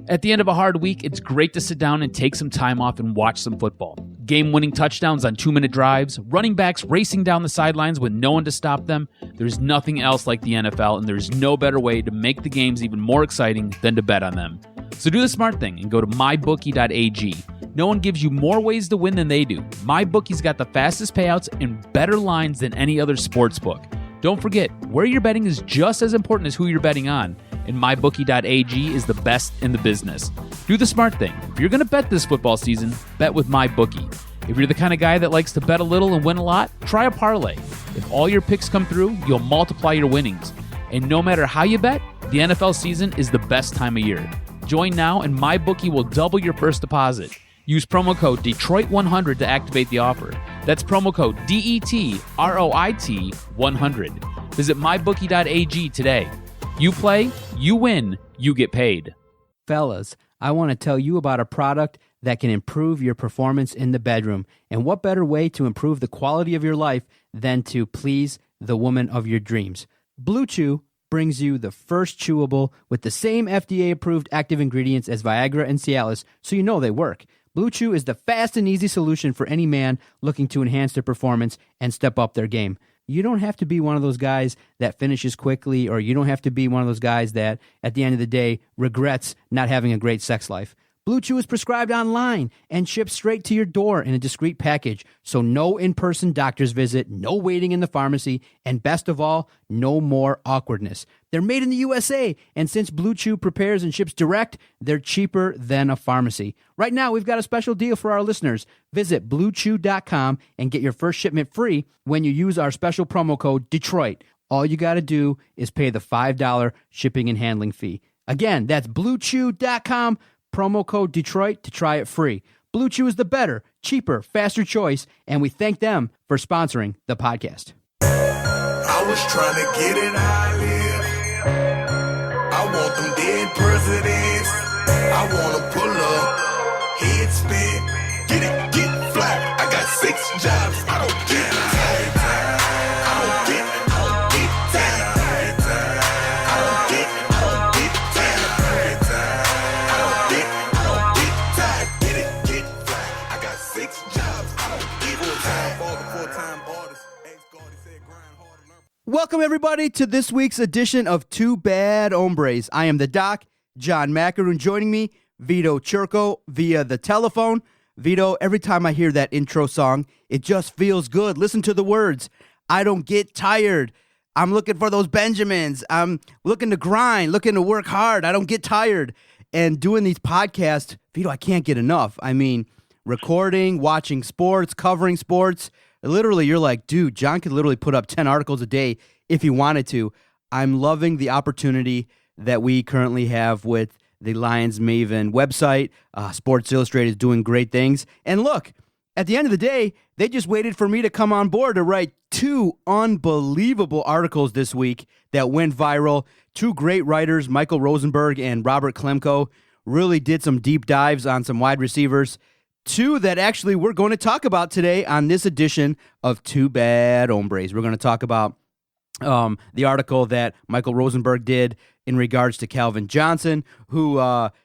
At the end of a hard week, it's great to sit down and take some time off and watch some football. Game-winning touchdowns on 2-minute drives, running backs racing down the sidelines with no one to stop them. There's nothing else like the NFL, and there's no better way to make the games even more exciting than to bet on them. So do the smart thing and go to mybookie.ag. No one gives you more ways to win than they do. MyBookie's got the fastest payouts and better lines than any other sportsbook. Don't forget, where you're betting is just as important as who you're betting on, and mybookie.ag is the best in the business. Do the smart thing. If you're going to bet this football season, bet with MyBookie. If you're the kind of guy that likes to bet a little and win a lot, try a parlay. If all your picks come through, you'll multiply your winnings. And no matter how you bet, the NFL season is the best time of year. Join now and MyBookie will double your first deposit. Use promo code Detroit100 to activate the offer. That's promo code DETROIT100. Visit mybookie.ag today. You play, you win, you get paid. Fellas, I want to tell you about a product that can improve your performance in the bedroom. And what better way to improve the quality of your life than to please the woman of your dreams? Blue Chew brings you the first chewable with the same FDA-approved active ingredients as Viagra and Cialis, so you know they work. Blue Chew is the fast and easy solution for any man looking to enhance their performance and step up their game. You don't have to be one of those guys that finishes quickly, or you don't have to be one of those guys that, at the end of the day, regrets not having a great sex life. Blue Chew is prescribed online and shipped straight to your door in a discreet package, so no in-person doctor's visit, no waiting in the pharmacy, and best of all, no more awkwardness. They're made in the USA, and since Blue Chew prepares and ships direct, they're cheaper than a pharmacy. Right now, we've got a special deal for our listeners. Visit BlueChew.com and get your first shipment free when you use our special promo code DETROIT. All you got to do is pay the $5 shipping and handling fee. Again, that's BlueChew.com, promo code Detroit to try it free. Blue Chew is the better, cheaper, faster choice, and we thank them for sponsoring the podcast. I was trying to get it how I live. I want them dead presidents. I want to pull up, head spin, get flat. I got 6 jobs, I don't get tired. Welcome, everybody, to this week's edition of Two Bad Hombres. I am the Doc, John Macaroon. Joining me, Vito Churko, via the telephone. Vito, every time I hear that intro song, it just feels good. Listen to the words. I don't get tired. I'm looking for those Benjamins. I'm looking to grind, looking to work hard. I don't get tired. And doing these podcasts, Vito, I can't get enough. I mean, recording, watching sports, covering sports. Literally, you're like, dude, John could literally put up 10 articles a day if he wanted to. I'm loving the opportunity that we currently have with the Lions Maven website. Sports Illustrated is doing great things. And look, at the end of the day, they just waited for me to come on board to write 2 unbelievable articles this week that went viral. 2 great writers, Michael Rosenberg and Robert Klemko, really did some deep dives on some wide receivers. 2 that actually we're going to talk about today on this edition of Two Bad Hombres. We're going to talk about the article that Michael Rosenberg did in regards to Calvin Johnson, who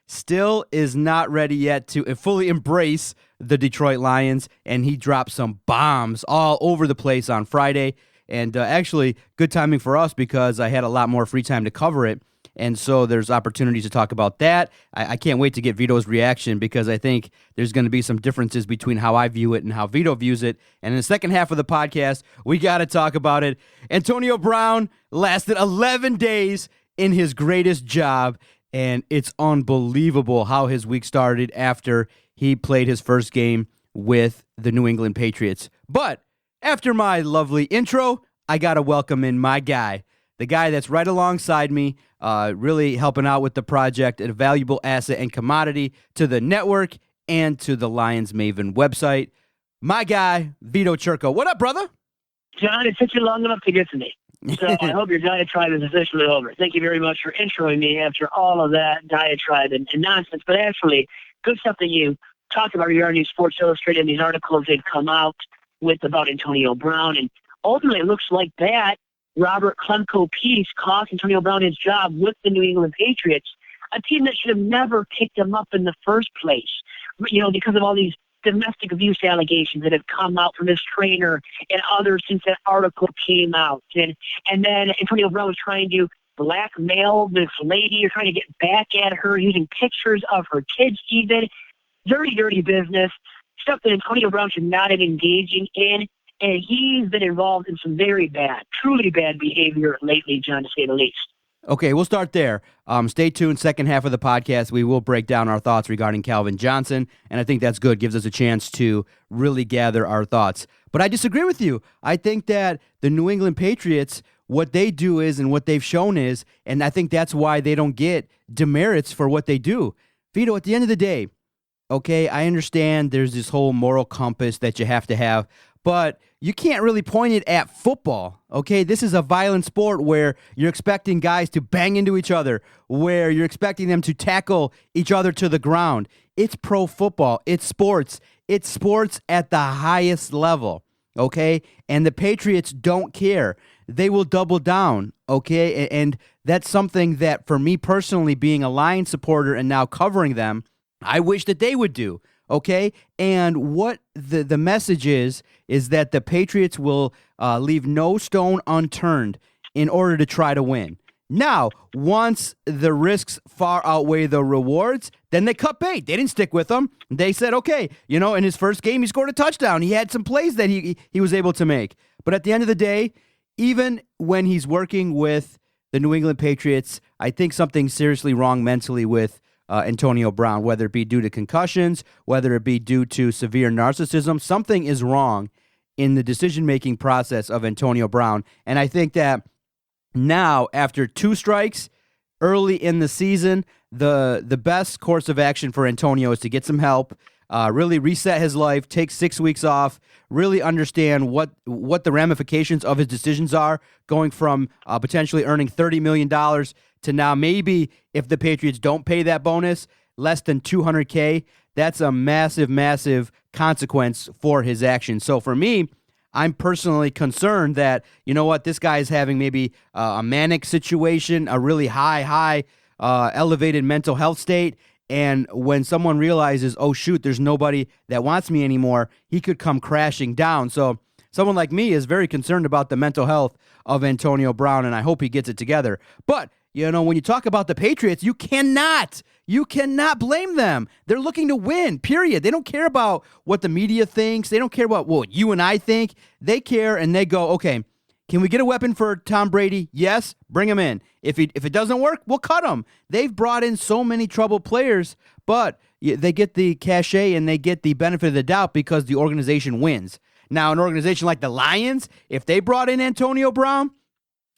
still is not ready yet to fully embrace the Detroit Lions, and he dropped some bombs all over the place on Friday. And actually, good timing for us because I had a lot more free time to cover it. And so there's opportunities to talk about that. I can't wait to get Vito's reaction because I think there's going to be some differences between how I view it and how Vito views it. And in the second half of the podcast, we got to talk about it. Antonio Brown lasted 11 days in his greatest job, and it's unbelievable how his week started after he played his first game with the New England Patriots. But after my lovely intro, I got to welcome in my guy, the guy that's right alongside me, really helping out with the project, a valuable asset and commodity to the network and to the Lions Maven website. My guy, Vito Churko. What up, brother? John, it took you long enough to get to me. So I hope your diatribe is officially over. Thank you very much for introing me after all of that diatribe and nonsense. But actually, good stuff that you talked about regarding Sports Illustrated and these articles they've come out with about Antonio Brown. And ultimately, it looks like that Robert Klemko piece cost Antonio Brown his job with the New England Patriots. a team that should have never picked him up in the first place, because of all these domestic abuse allegations that have come out from his trainer and others since that article came out. And then Antonio Brown was trying to blackmail this lady or trying to get back at her using pictures of her kids even. Dirty, dirty business. Stuff that Antonio Brown should not have engaging in. And he's been involved in some very bad, truly bad behavior lately, John, to say the least. Okay, we'll start there. Stay tuned. Second half of the podcast, we will break down our thoughts regarding Calvin Johnson, and I think that's good. Gives us a chance to really gather our thoughts. But I disagree with you. I think that the New England Patriots, what they do is, and what they've shown is, and I think that's why they don't get demerits for what they do. Vito, at the end of the day, okay, I understand there's this whole moral compass that you have to have, but you can't really point it at football, okay? This is a violent sport where you're expecting guys to bang into each other, where you're expecting them to tackle each other to the ground. It's pro football. It's sports. It's sports at the highest level, okay? And the Patriots don't care. They will double down, okay? And that's something that, for me personally, being a Lions supporter and now covering them, I wish that they would do. Okay, and what the message is that the Patriots will leave no stone unturned in order to try to win. Now, once the risks far outweigh the rewards, then they cut bait. They didn't stick with them. They said, okay, in his first game, he scored a touchdown. He had some plays that he was able to make. But at the end of the day, even when he's working with the New England Patriots, I think something's seriously wrong mentally with Antonio Brown, whether it be due to concussions, whether it be due to severe narcissism. Something is wrong in the decision-making process of Antonio Brown. And I think that now, after 2 strikes early in the season, the best course of action for Antonio is to get some help, really reset his life, take 6 weeks off, really understand what the ramifications of his decisions are, going from potentially earning $30 million to now maybe, if the Patriots don't pay that bonus, less than $200K. That's a massive, massive consequence for his actions. So for me, I'm personally concerned that, this guy is having maybe a manic situation, a really high, elevated mental health state. And when someone realizes, oh, shoot, there's nobody that wants me anymore, he could come crashing down. So someone like me is very concerned about the mental health of Antonio Brown, and I hope he gets it together. But when you talk about the Patriots, you cannot blame them. They're looking to win, period. They don't care about what the media thinks. They don't care about what you and I think. They care, and they go, okay, can we get a weapon for Tom Brady? Yes, bring him in. If it doesn't work, we'll cut him. They've brought in so many troubled players, but they get the cachet and they get the benefit of the doubt because the organization wins. Now, an organization like the Lions, if they brought in Antonio Brown,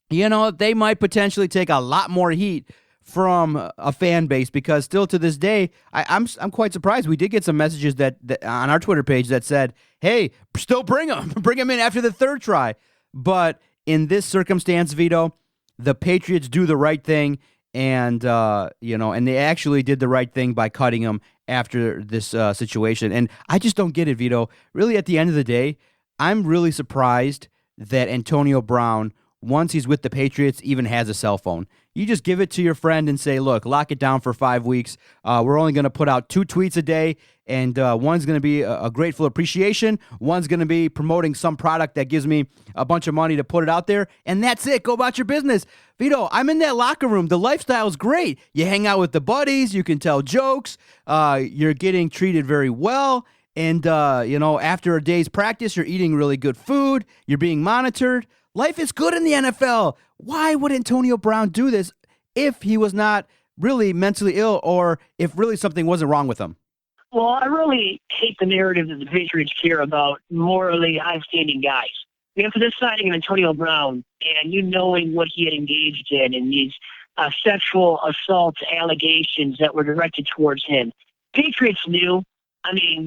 they might potentially take a lot more heat from a fan base, because still to this day, I'm quite surprised. We did get some messages that on our Twitter page that said, hey, still bring him in after the 3rd try. But in this circumstance, Vito, the Patriots do the right thing, and and they actually did the right thing by cutting him after this situation. And I just don't get it, Vito. Really, at the end of the day, I'm really surprised that Antonio Brown, once he's with the Patriots, even has a cell phone. You just give it to your friend and say, look, lock it down for 5 weeks. We're only going to put out 2 tweets a day, and one's going to be a grateful appreciation. One's going to be promoting some product that gives me a bunch of money to put it out there, and that's it. Go about your business. Vito, I'm in that locker room. The lifestyle's great. You hang out with the buddies. You can tell jokes. You're getting treated very well. And, after a day's practice, you're eating really good food. You're being monitored. Life is good in the NFL. Why would Antonio Brown do this if he was not really mentally ill, or if really something wasn't wrong with him? Well, I really hate the narrative that the Patriots care about morally high-standing guys. For this signing of Antonio Brown, and knowing what he had engaged in and these sexual assault allegations that were directed towards him, Patriots knew.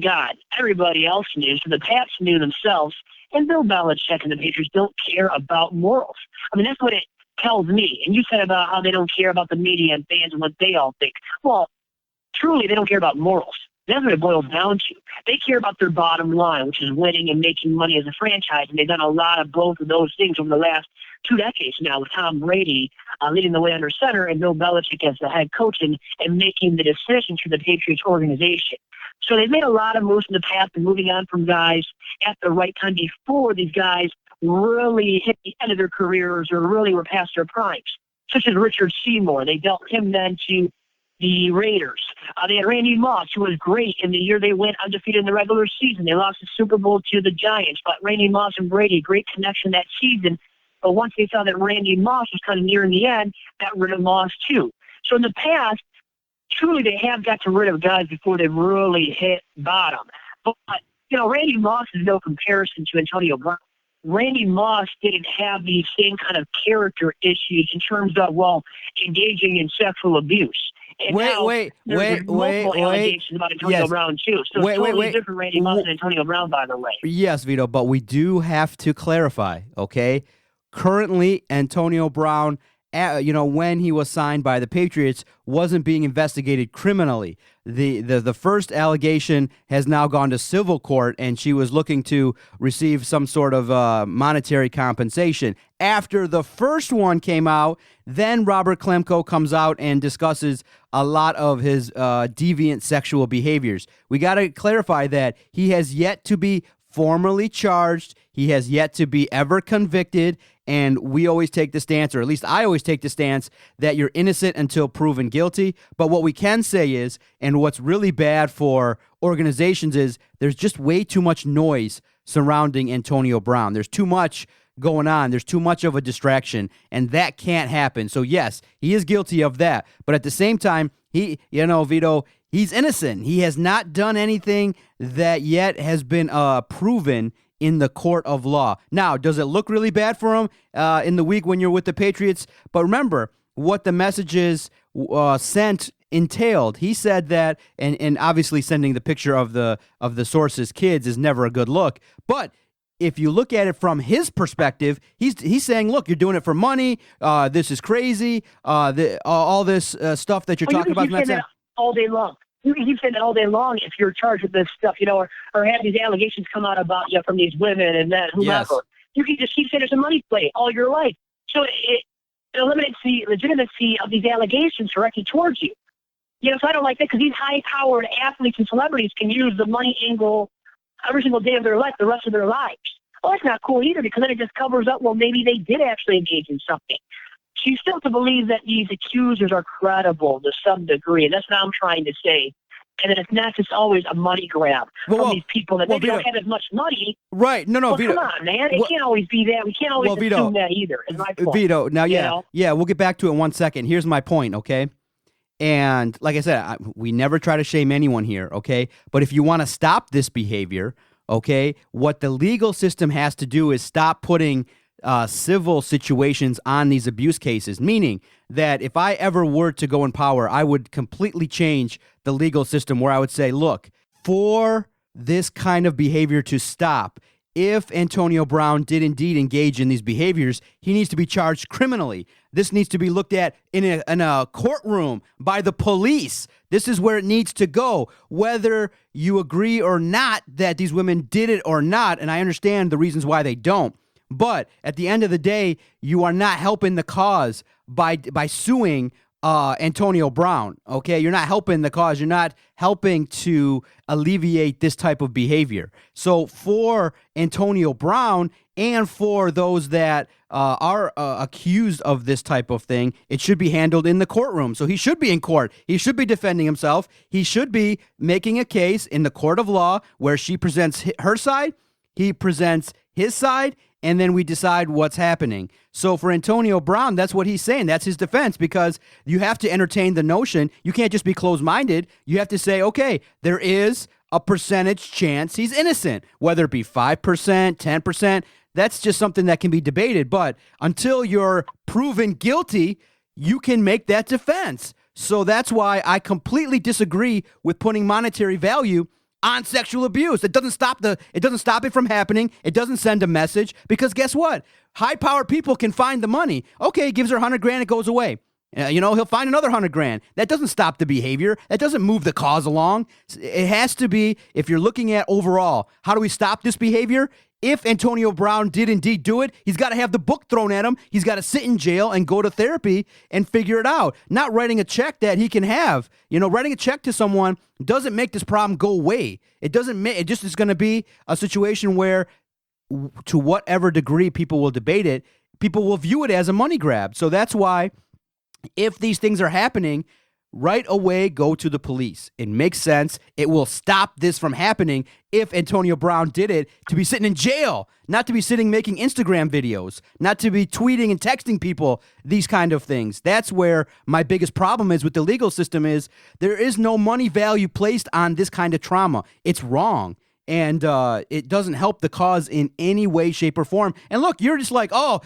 God, everybody else knew. So the Pats knew themselves. And Bill Belichick and the Patriots don't care about morals. That's what it tells me. And you said about how they don't care about the media and fans and what they all think. Well, truly, they don't care about morals. That's what it boils down to. They care about their bottom line, which is winning and making money as a franchise, and they've done a lot of both of those things over the last 2 decades now, with Tom Brady leading the way under center and Bill Belichick as the head coach and making the decisions for the Patriots organization. So they've made a lot of moves in the past and moving on from guys at the right time before these guys really hit the end of their careers or really were past their primes, such as Richard Seymour. They dealt him then to the Raiders. They had Randy Moss, who was great in the year they went undefeated in the regular season. They lost the Super Bowl to the Giants, but Randy Moss and Brady, great connection that season. But once they saw that Randy Moss was kind of nearing the end, got rid of Moss too. So in the past, truly they have got rid of guys before they really hit bottom. But, Randy Moss is no comparison to Antonio Brown. Randy Moss didn't have these same kind of character issues in terms of, engaging in sexual abuse. And wait. Allegations about Antonio Brown too. So totally different Randy Moss and Antonio Brown, by the way. Yes, Vito, but we do have to clarify, okay? Currently, Antonio Brown, when he was signed by the Patriots, wasn't being investigated criminally. The first allegation has now gone to civil court, and she was looking to receive some sort of monetary compensation. After the first one came out, then Robert Klemko comes out and discusses a lot of his deviant sexual behaviors. We got to clarify that he has yet to be formally charged. He has yet to be ever convicted. And we always take the stance, or at least I always take the stance, that you're innocent until proven guilty. But what we can say is, and what's really bad for organizations is, there's just way too much noise surrounding Antonio Brown. There's too much going on. There's too much of a distraction, and that can't happen. So yes, he is guilty of that. But at the same time, Vito, he's innocent. He has not done anything that yet has been proven in the court of law. Now, does it look really bad for him in the week when you're with the Patriots? But remember what the messages sent entailed. He said that, and obviously sending the picture of the source's kids is never a good look. But if you look at it from his perspective, he's saying, look, you're doing it for money. This is crazy. All this stuff that you're talking about. That all day long. You can keep saying that all day long if you're charged with this stuff, or have these allegations come out about you from these women and that, whomever. Yes. You can just keep saying it's a money play all your life. So it eliminates the legitimacy of these allegations directed towards you. So I don't like that, because these high-powered athletes and celebrities can use the money angle every single day of their life, the rest of their lives. Well, that's not cool either, because then it just covers up, maybe they did actually engage in something. So you still have to believe that these accusers are credible to some degree, and that's what I'm trying to say. And that it's not just always a money grab from these people that maybe don't have as much money. Right. No, Vito. Come on, man. It can't always be that. We can't always assume that either, is my point. Vito, now, we'll get back to it in 1 second. Here's my point, okay? And like I said, we never try to shame anyone here, okay? But if you want to stop this behavior, okay, what the legal system has to do is stop putting civil situations on these abuse cases, meaning that if I ever were to go in power, I would completely change the legal system where I would say, look, for this kind of behavior to stop, if Antonio Brown did indeed engage in these behaviors, he needs to be charged criminally. This needs to be looked at in a courtroom by the police. This is where it needs to go, whether you agree or not that these women did it or not, and I understand the reasons why they don't. But at the end of the day, you are not helping the cause by suing Antonio Brown, okay? You're not helping the cause. You're not helping to alleviate this type of behavior. So for Antonio Brown and for those that are accused of this type of thing, it should be handled in the courtroom. So he should be in court. He should be defending himself. He should be making a case in the court of law where she presents her side, he presents his side, and then we decide what's happening. So for Antonio Brown, that's what he's saying. That's his defense, because you have to entertain the notion. You can't just be closed-minded. You have to say, okay, there is a percentage chance he's innocent, whether it be 5%, 10%. That's just something that can be debated. But until you're proven guilty, you can make that defense. So that's why I completely disagree with putting monetary value on sexual abuse. It doesn't stop it from happening. It doesn't send a message, because guess what? High-powered people can find the money. Okay, he gives her $100,000, it goes away. He'll find another $100,000. That doesn't stop the behavior. That doesn't move the cause along. It has to be, if you're looking at overall, how do we stop this behavior? If Antonio Brown did indeed do it, he's got to have the book thrown at him. He's got to sit in jail and go to therapy and figure it out. Not writing a check that he can have. Writing a check to someone doesn't make this problem go away. It just is going to be a situation where, to whatever degree people will debate it, people will view it as a money grab. So that's why, if these things are happening, right away go to the police. It makes sense. It will stop this from happening if Antonio Brown did it, to be sitting in jail, not to be sitting making Instagram videos, not to be tweeting and texting people these kind of things. That's where my biggest problem is with the legal system is there is no money value placed on this kind of trauma. It's wrong. And it doesn't help the cause in any way, shape, or form. And look, you're just like, all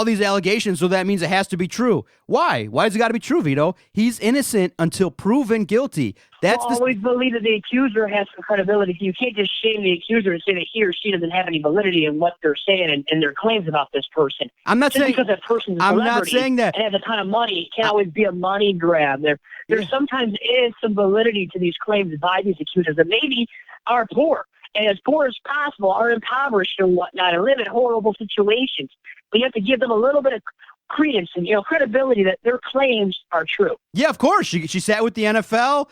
these allegations, so that means it has to be true. Why? Why does it got to be true, Vito? He's innocent until proven guilty. That's always believe that the accuser has some credibility. You can't just shame the accuser and say that he or she doesn't have any validity in what they're saying and their claims about this person. I'm not saying because that person's a I'm not saying that and has a ton of money. It can't always be a money grab. There sometimes is some validity to these claims by these accusers that maybe are poor and as poor as possible, are impoverished and whatnot, and live in horrible situations. But you have to give them a little bit of credence and credibility that their claims are true. Yeah, of course. She sat with the NFL.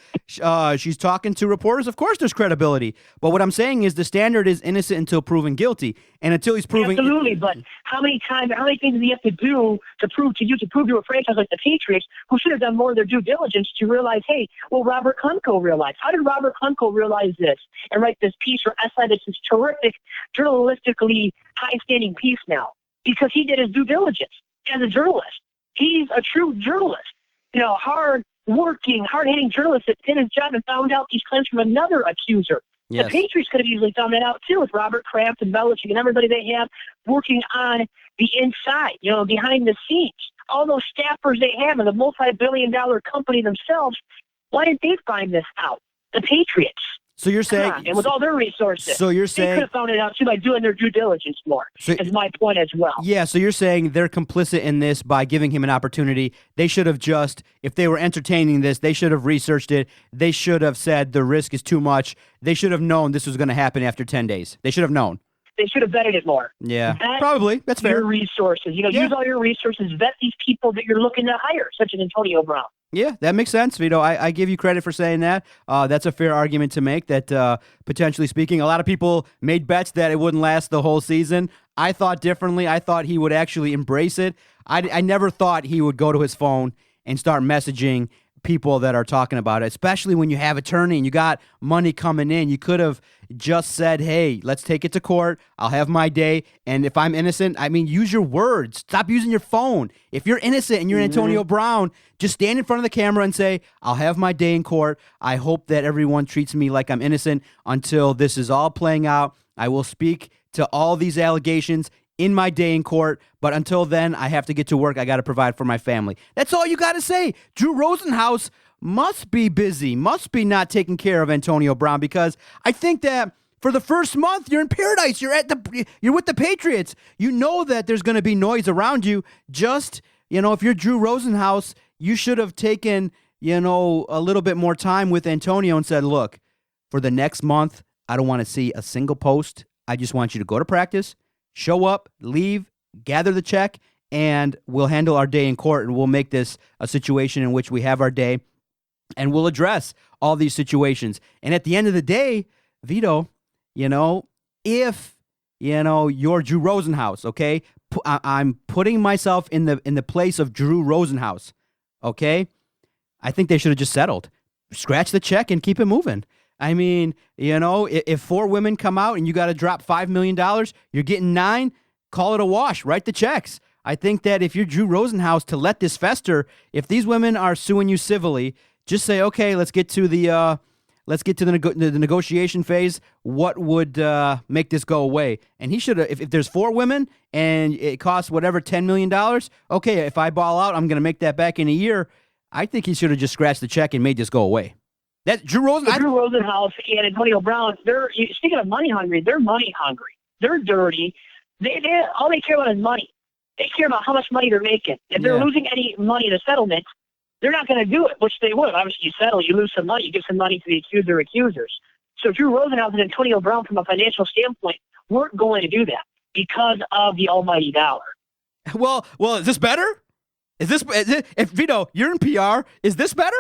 She's talking to reporters. Of course, there's credibility. But what I'm saying is the standard is innocent until proven guilty, and until he's proven absolutely. But how many things do you have to do to prove to a franchise like the Patriots, who should have done more of their due diligence to realize, hey, well, Robert Kunko realized. How did Robert Kunko realize this and write this piece or essay that's this terrific, journalistically high-standing piece now? Because he did his due diligence. As a journalist, he's a true journalist. Hard-working, hard-hitting journalist that did his job and found out these claims from another accuser. Yes. The Patriots could have easily found that out too, with Robert Kraft and Belichick and everybody they have working on the inside, behind the scenes. All those staffers they have in the multi-billion-dollar company themselves. Why didn't they find this out? The Patriots. So you're saying, and with all their resources, so you're they saying could have found it out too by doing their due diligence more. Is my point as well. Yeah. So you're saying they're complicit in this by giving him an opportunity. They should have if they were entertaining this, they should have researched it. They should have said the risk is too much. They should have known this was going to happen after 10 days. They should have known. They should have vetted it more. Yeah, probably. That's fair. Your resources. Use all your resources. Vet these people that you're looking to hire, such as Antonio Brown. Yeah, that makes sense, Vito. I give you credit for saying that. That's a fair argument to make, that potentially speaking, a lot of people made bets that it wouldn't last the whole season. I thought differently. I thought he would actually embrace it. I never thought he would go to his phone and start messaging people that are talking about it, especially when you have attorney and you got money coming in. You could have just said, hey, let's take it to court. I'll have my day. And if I'm innocent, use your words. Stop using your phone. If you're innocent and you're Antonio Brown, just stand in front of the camera and say, I'll have my day in court. I hope that everyone treats me like I'm innocent until this is all playing out. I will speak to all these allegations in my day in court, but until then, I have to get to work. I got to provide for my family. That's all you got to say. Drew Rosenhaus must be busy, must be not taking care of Antonio Brown, because I think that for the first month, you're in paradise. You're with the Patriots. You know that there's going to be noise around you. Just, if you're Drew Rosenhaus, you should have taken, a little bit more time with Antonio and said, look, for the next month, I don't want to see a single post. I just want you to go to practice, show up, leave, gather the check, and we'll handle our day in court, and we'll make this a situation in which we have our day, and we'll address all these situations. And at the end of the day, Vito, if, you're Drew Rosenhaus, okay, I'm putting myself in the place of Drew Rosenhaus, okay, I think they should have just settled. Scratch the check and keep it moving. If 4 women come out and you got to drop $5 million, you're getting 9, call it a wash, write the checks. I think that if you're Drew Rosenhaus, to let this fester, if these women are suing you civilly, just say, okay, let's get to the negotiation phase. What would make this go away? And he should have, if there's 4 women and it costs whatever, $10 million, okay, if I ball out, I'm going to make that back in a year. I think he should have just scratched the check and made this go away. That Drew Rosenhaus and Antonio Brown, speaking of money hungry, they're money hungry. They're dirty. They all they care about is money. They care about how much money they're making. If they're losing any money in a settlement, they're not going to do it, which they would. Obviously, you settle, you lose some money, you give some money to the accuser or accusers. So Drew Rosenhaus and Antonio Brown, from a financial standpoint, weren't going to do that because of the almighty dollar. Well, is this better? If Vito, you're in PR, is this better?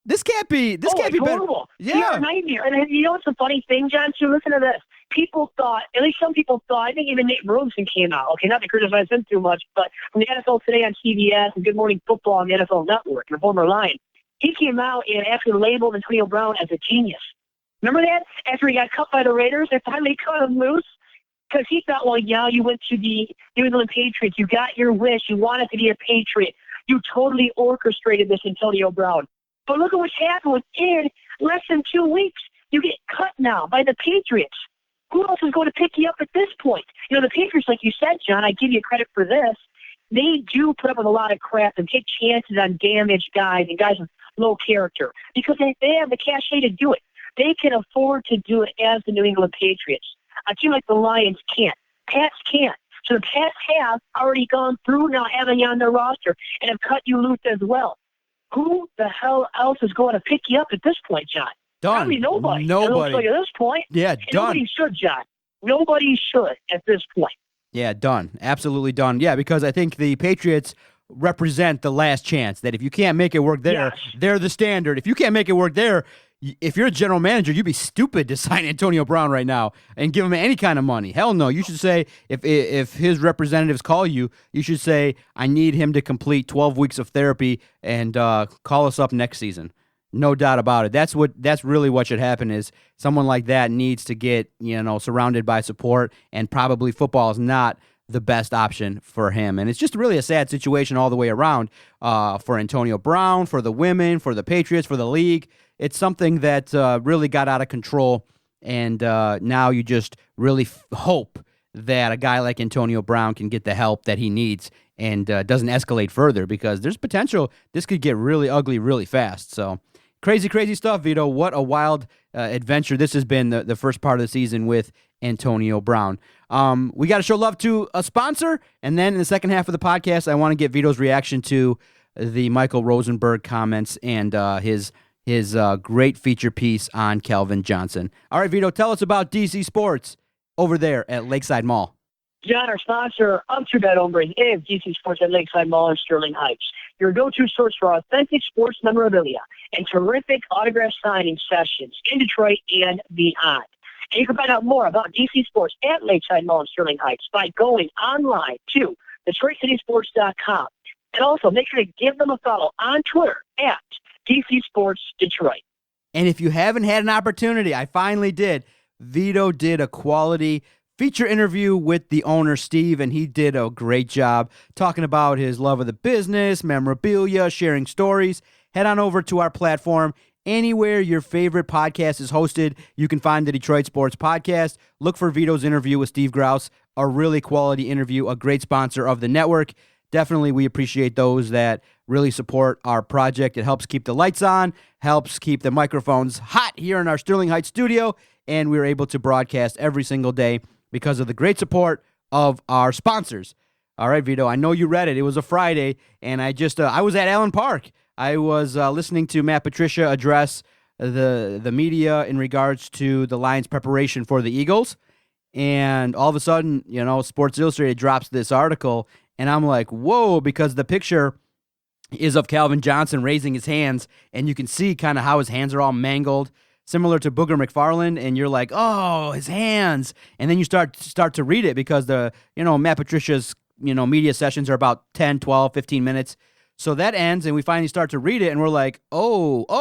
This can't be. This can't be horrible. better. Yeah, PR nightmare. And you know what's the funny thing, John? So listen to this. People thought, at least some people thought, I think even Nate Burleson came out. Okay, not to criticize him too much, but from the NFL Today on CBS and Good Morning Football on the NFL Network, the former Lion, he came out and actually labeled Antonio Brown as a genius. Remember that? After he got cut by the Raiders, they finally cut him loose. Because he thought, well, yeah, you went to the New England Patriots. You got your wish. You wanted to be a Patriot. You totally orchestrated this, Antonio Brown. But look at what's happened within less than 2 weeks. You get cut now by the Patriots. Who else is going to pick you up at this point? You know, the Patriots, like you said, John, I give you credit for this. They do put up with a lot of crap and take chances on damaged guys and guys with low character because they have the cachet to do it. They can afford to do it as the New England Patriots. A team like the Lions can't. Pats can't. So the Pats have already gone through now having you on their roster and have cut you loose as well. Who the hell else is going to pick you up at this point, John? Done. Probably nobody. Nobody. At this point. Yeah, And done. nobody should, John. Nobody should at this point. Yeah, done. Absolutely done. Yeah, because I think the Patriots represent the last chance that if you can't make it work there, they're the standard. If you can't make it work there, if you're a general manager, you'd be stupid to sign Antonio Brown right now and give him any kind of money. Hell no. You should say, if his representatives call you, you should say, I need him to complete 12 weeks of therapy and call us up next season. No doubt about it. That's really what should happen is someone like that needs to get, surrounded by support, and probably football is not the best option for him. And it's just really a sad situation all the way around for Antonio Brown, for the women, for the Patriots, for the league. It's something that really got out of control, and now you just really hope that a guy like Antonio Brown can get the help that he needs and doesn't escalate further, because there's potential this could get really ugly really fast. So crazy, crazy stuff, Vito. What a wild adventure this has been, the first part of the season with Antonio Brown. We got to show love to a sponsor, and then in the second half of the podcast, I want to get Vito's reaction to the Michael Rosenberg comments and his great feature piece on Calvin Johnson. All right, Vito, tell us about DC Sports over there at Lakeside Mall. John, our sponsor of Two Bad Hombres is DC Sports at Lakeside Mall in Sterling Heights, your go-to source for authentic sports memorabilia and terrific autograph signing sessions in Detroit and beyond. And you can find out more about DC Sports at Lakeside Mall in Sterling Heights by going online to DetroitCitySports.com. And also make sure to give them a follow on Twitter at DC Sports Detroit. And if you haven't had an opportunity, I finally did. Vito did a quality feature interview with the owner, Steve, and he did a great job talking about his love of the business, memorabilia, sharing stories. Head on over to our platform. Anywhere your favorite podcast is hosted, you can find the Detroit Sports Podcast. Look for Vito's interview with Steve Grouse, a really quality interview, a great sponsor of the network. Definitely, we appreciate those that really support our project. It helps keep the lights on, helps keep the microphones hot here in our Sterling Heights studio, and we're able to broadcast every single day because of the great support of our sponsors. All right, Vito, I know you read it. It was a Friday, and I was at Allen Park. I was listening to Matt Patricia address the media in regards to the Lions' preparation for the Eagles, and all of a sudden, Sports Illustrated drops this article, and I'm like, whoa, because the picture is of Calvin Johnson raising his hands, and you can see kind of how his hands are all mangled, similar to Booger McFarland, and you're like, oh, his hands. And then you start to read it because Matt Patricia's, media sessions are about 10, 12, 15 minutes. So that ends, and we finally start to read it, and we're like, oh.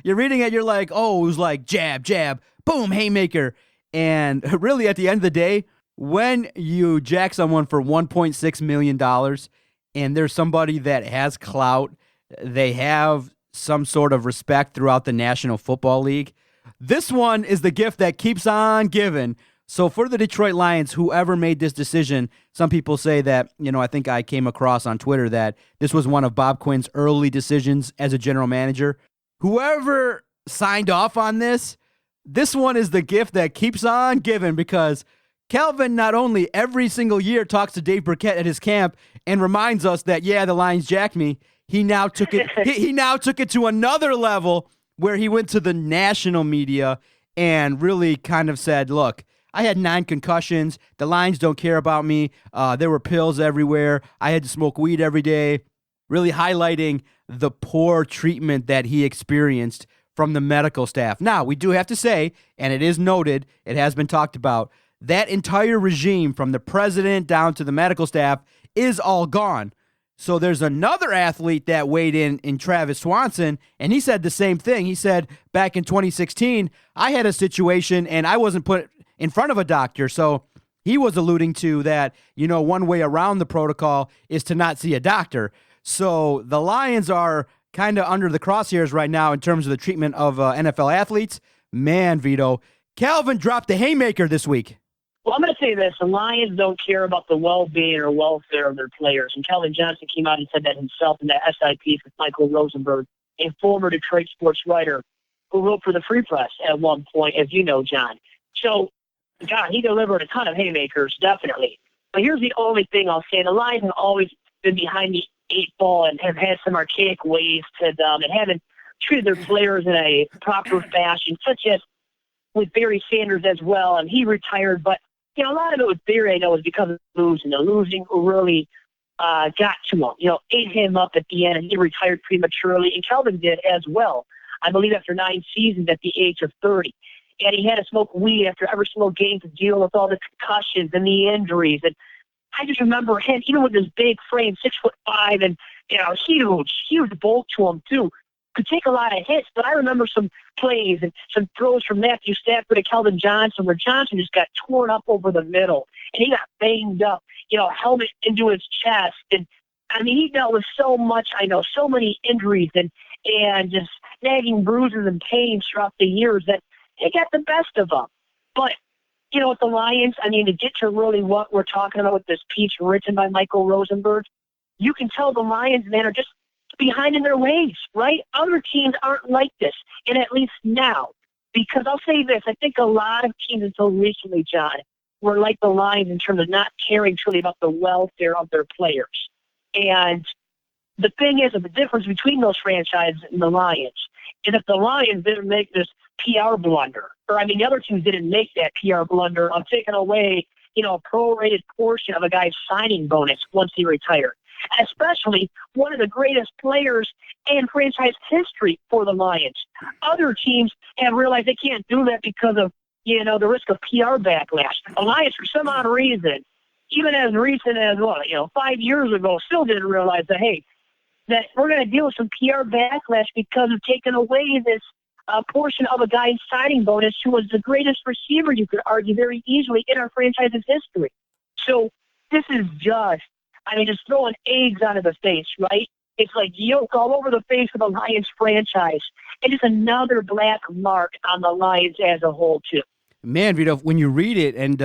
You're reading it, you're like, oh, it was like jab, jab, boom, haymaker. And really, at the end of the day, when you jack someone for $1.6 million and there's somebody that has clout, they have some sort of respect throughout the National Football League, this one is the gift that keeps on giving. So for the Detroit Lions, whoever made this decision, some people say that, I think I came across on Twitter that this was one of Bob Quinn's early decisions as a general manager. Whoever signed off on this one is the gift that keeps on giving, because Calvin not only every single year talks to Dave Burkett at his camp and reminds us that, yeah, the Lions jacked me. He now took it. he now took it to another level where he went to the national media and really kind of said, look, I had 9 concussions. The Lions don't care about me. There were pills everywhere. I had to smoke weed every day, really highlighting the poor treatment that he experienced from the medical staff. Now, we do have to say, and it is noted, it has been talked about, that entire regime from the president down to the medical staff is all gone. So there's another athlete that weighed in Travis Swanson, and he said the same thing. He said, back in 2016, I had a situation, and I wasn't put in front of a doctor. So he was alluding to that, one way around the protocol is to not see a doctor. So the Lions are kind of under the crosshairs right now in terms of the treatment of NFL athletes. Man, Vito, Calvin dropped the haymaker this week. Well, I'm going to say this. The Lions don't care about the well-being or welfare of their players. And Calvin Johnson came out and said that himself in that SIP with Michael Rosenberg, a former Detroit sports writer who wrote for the Free Press at one point, as you know, John. So, God, he delivered a ton of haymakers, definitely. But here's the only thing I'll say. The Lions have always been behind the 8 ball and have had some archaic ways to them and haven't treated their players in a proper fashion, such as with Barry Sanders as well. And he retired, but a lot of it with Barry, I know, was because of losing. The losing really got to him, ate him up at the end, and he retired prematurely. And Kelvin did as well, I believe, after 9 seasons at the age of 30. And he had to smoke weed after every single game to deal with all the concussions and the injuries. And I just remember him, even with his big frame, 6'5", and huge bulk to him too. Could take a lot of hits, but I remember some plays and some throws from Matthew Stafford to Calvin Johnson where Johnson just got torn up over the middle and he got banged up, helmet into his chest. And I mean, he dealt with so much, so many injuries and just nagging bruises and pains throughout the years that it got the best of him. But, with the Lions, to get to really what we're talking about with this piece written by Michael Rosenberg, you can tell the Lions, man, are just behind in their ways, right? Other teams aren't like this, and at least now. Because I'll say this, I think a lot of teams until recently, John, were like the Lions in terms of not caring truly about the welfare of their players. And the thing is, the difference between those franchises and the Lions is if the Lions didn't make this PR blunder, or the other teams didn't make that PR blunder of taking away, a prorated portion of a guy's signing bonus once he retired. Especially one of the greatest players in franchise history for the Lions. Other teams have realized they can't do that because of, the risk of PR backlash. The Lions, for some odd reason, even as recent as, 5 years ago, still didn't realize that, hey, that we're going to deal with some PR backlash because of taking away this portion of a guy's signing bonus who was the greatest receiver, you could argue, very easily in our franchise's history. So this is just throwing eggs onto the face, right? It's like yolk all over the face of the Lions franchise. And it's another black mark on the Lions as a whole, too. Man, Vito, when you read it and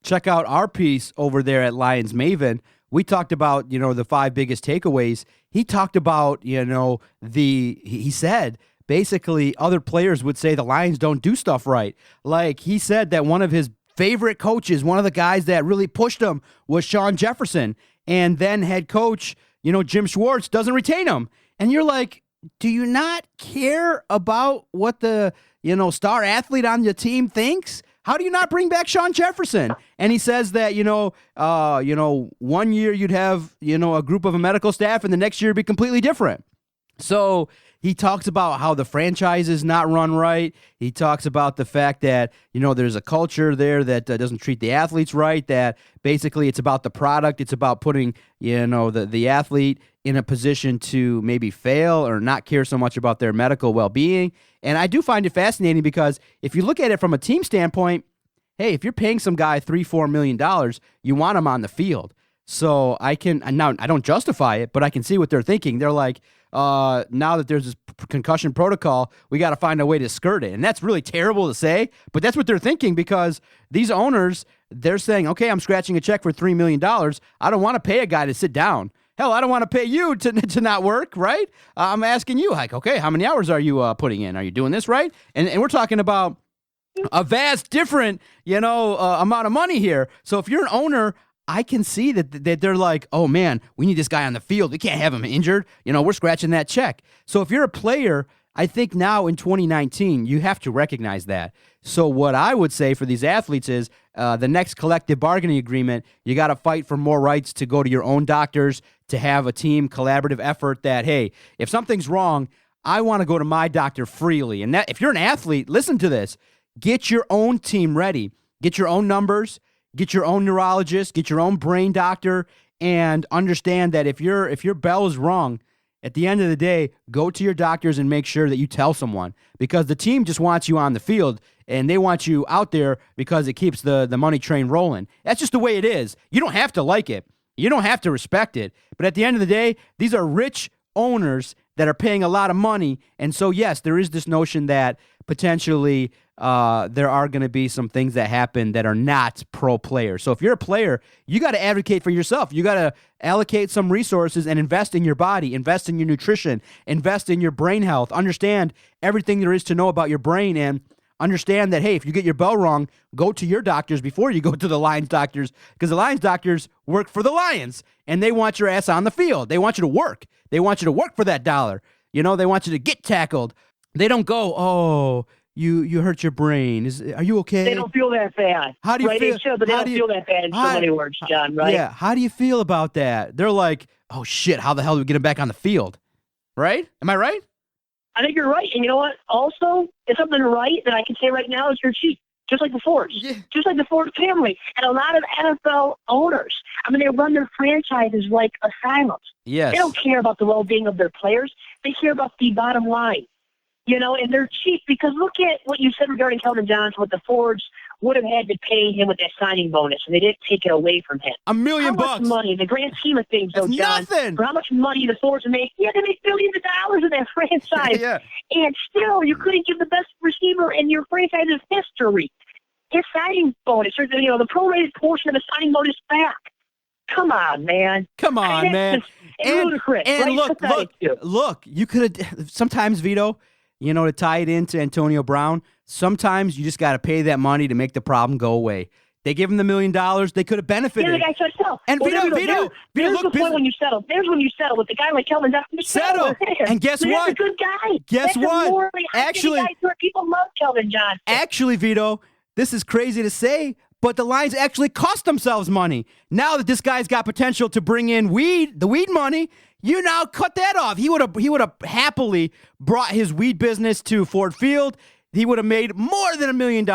check out our piece over there at Lions Maven, we talked about, the 5 biggest takeaways. He talked about, he said, basically other players would say the Lions don't do stuff right. Like he said that one of his favorite coaches, one of the guys that really pushed him was Sean Jefferson. And then head coach, Jim Schwartz doesn't retain him. And you're like, do you not care about what the, star athlete on your team thinks? How do you not bring back Sean Jefferson? And he says that, 1 year you'd have, a group of a medical staff and the next year it'd be completely different. So he talks about how the franchise is not run right. He talks about the fact that, there's a culture there that doesn't treat the athletes right, that basically it's about the product. It's about putting, the athlete in a position to maybe fail or not care so much about their medical well-being. And I do find it fascinating because if you look at it from a team standpoint, hey, if you're paying some guy $3-4 million, you want him on the field. So I don't justify it, but I can see what they're thinking. They're like, now that there's this concussion protocol, we got to find a way to skirt it. And that's really terrible to say, but that's what they're thinking because these owners, they're saying, okay, I'm scratching a check for $3 million. I don't want to pay a guy to sit down. Hell, I don't want to pay you to not work, right? I'm asking you, like, okay, how many hours are you putting in? Are you doing this right? And we're talking about a vast different, amount of money here. So if you're an owner, I can see that they're like, oh man, we need this guy on the field. We can't have him injured. We're scratching that check. So if you're a player, I think now in 2019, you have to recognize that. So what I would say for these athletes is the next collective bargaining agreement, you got to fight for more rights to go to your own doctors, to have a team collaborative effort that, hey, if something's wrong, I want to go to my doctor freely. And that, if you're an athlete, listen to this. Get your own team ready. Get your own numbers. Get your own neurologist. Get your own brain doctor. And understand that if your bell is rung, at the end of the day, go to your doctors and make sure that you tell someone, because the team just wants you on the field and they want you out there because it keeps the money train rolling. That's just the way it is. You don't have to like it. You don't have to respect it. But at the end of the day, these are rich owners that are paying a lot of money. And so, yes, there is this notion that potentially there are going to be some things that happen that are not pro player. So if you're a player, you got to advocate for yourself. You got to allocate some resources and invest in your body, invest in your nutrition, invest in your brain health, understand everything there is to know about your brain, and understand that, hey, if you get your bell wrong, go to your doctors before you go to the Lions doctors, because the Lions doctors work for the Lions, and they want your ass on the field. They want you to work. They want you to work for that dollar. They want you to get tackled. They don't go, oh, you hurt your brain. Are you okay? They don't feel that bad. How do you right? feel? They should, but they don't feel that bad in so many words, John, right? Yeah. How do you feel about that? They're like, oh, shit, how the hell do we get him back on the field? Right? Am I right? I think you're right. And you know what? Also, it's something right that I can say right now is you're cheap, just like the Fords, just like the Ford family. And a lot of NFL owners, they run their franchises like asylums. Yes. They don't care about the well-being of their players. They care about the bottom line. And they're cheap because look at what you said regarding Calvin Johnson, what the Fords would have had to pay him with that signing bonus, and they didn't take it away from him. $1 million bucks. How much money, in the grand scheme of things, though, John, nothing. for how much money the Fords make, they make billions of dollars in that franchise. Yeah. And still, you couldn't give the best receiver in your franchise's history his signing bonus, or the prorated portion of the signing bonus back. Come on, man. Come on, man. Ludicrous. And right? look, you could have, sometimes, Vito, to tie it into Antonio Brown, sometimes you just got to pay that money to make the problem go away. They give him the $1 million. They could have benefited. Yeah, the guy said so. And Vito, there's look, the point when you settle. There's when you settle with the guy like Kelvin Johnson. Settle. And guess what? That's a good guy. Guess what? Actually, people love Kelvin Johnson. Actually, Vito, this is crazy to say, but the Lions actually cost themselves money. Now that this guy's got potential to bring in the weed money, you now cut that off. He would have happily brought his weed business to Ford Field. He would have made more than $1 million,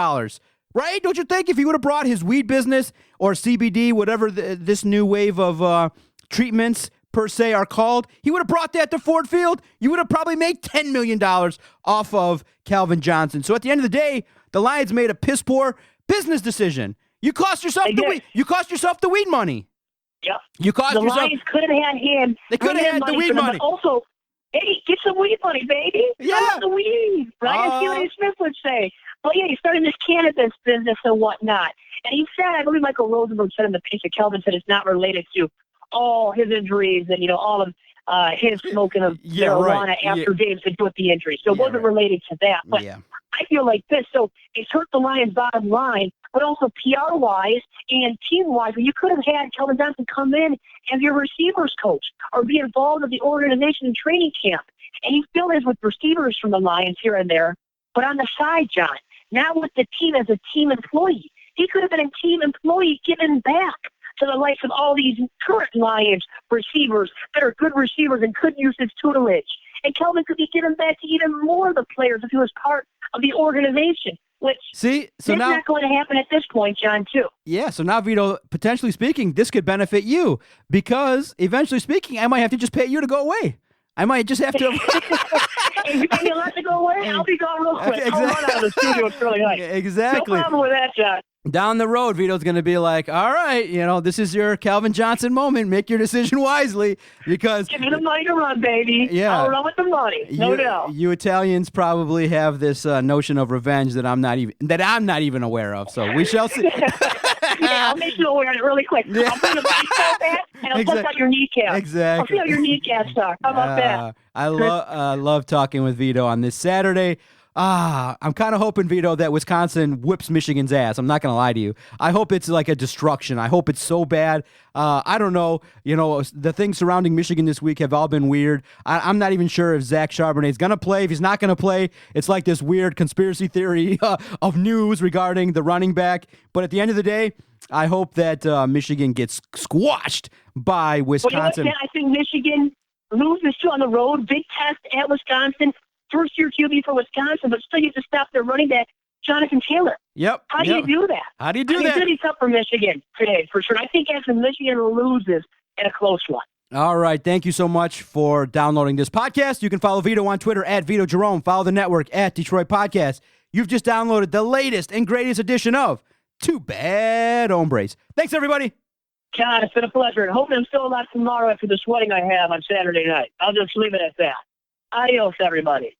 right? Don't you think? If he would have brought his weed business or CBD, whatever this new wave of treatments per se are called, he would have brought that to Ford Field. You would have probably made $10 million off of Calvin Johnson. So at the end of the day, the Lions made a piss poor business decision. You cost yourself the weed money. Yep. You cost the yourself. Lions could have had him. They could have had the weed money. But also, hey, get some weed money, baby. Yeah. The weed, right? As Stephen Smith would say. But yeah, he's starting this cannabis business and whatnot. And he said, I believe Michael Rosenberg said in the piece that Kelvin said it's not related to all his injuries and all of his smoking of marijuana after games to do with the injury. So it wasn't related to that. But I feel like this. So it's hurt the Lions' bottom line, but also PR-wise and team-wise. You could have had Kelvin Johnson come in as your receivers coach or be involved with the organization in training camp. And he still is with receivers from the Lions here and there, but on the side, John, not with the team as a team employee. He could have been a team employee giving back to the likes of all these current Lions receivers that are good receivers and could use his tutelage. And Kelvin could be giving back to even more of the players if he was part of the organization, which that's not going to happen at this point, John, too. Yeah, so now, Vito, potentially speaking, this could benefit you because eventually speaking, I might have to just pay you to go away. I might just have to. If you pay me a lot to go away, I'll be gone real quick. Exactly. I'll run out of the studio. It's really nice. Exactly. No problem with that, John. Down the road, Vito's going to be like, all right, this is your Calvin Johnson moment. Make your decision wisely because... Give me the money to run, baby. Yeah. I'll run with the money. No doubt. You Italians probably have this notion of revenge that I'm not even aware of. So we shall see. I'll make you aware of it really quick. Yeah. I'll put a baseball bat and I'll bust out your kneecaps. Exactly. I'll see how your kneecaps are. How about that? I love talking with Vito on this Saturday. I'm kind of hoping, Vito, that Wisconsin whips Michigan's ass. I'm not going to lie to you. I hope it's like a destruction. I hope it's so bad. I don't know. The things surrounding Michigan this week have all been weird. I'm not even sure if Zach Charbonnet is going to play. If he's not going to play, it's like this weird conspiracy theory of news regarding the running back. But at the end of the day, I hope that Michigan gets squashed by Wisconsin. Well, I think Michigan loses too on the road. Big test at Wisconsin. First-year QB for Wisconsin, but still you have to stop their running back, Jonathan Taylor. Yep. How do you do that? How do you do that? It's going to be tough for Michigan today, for sure. I think after Michigan loses in a close one. All right. Thank you so much for downloading this podcast. You can follow Vito on Twitter at Vito Jerome. Follow the network at Detroit Podcast. You've just downloaded the latest and greatest edition of Two Bad Hombres. Thanks, everybody. God, it's been a pleasure. And hoping I'm still alive tomorrow after the sweating I have on Saturday night. I'll just leave it at that. Adios, everybody.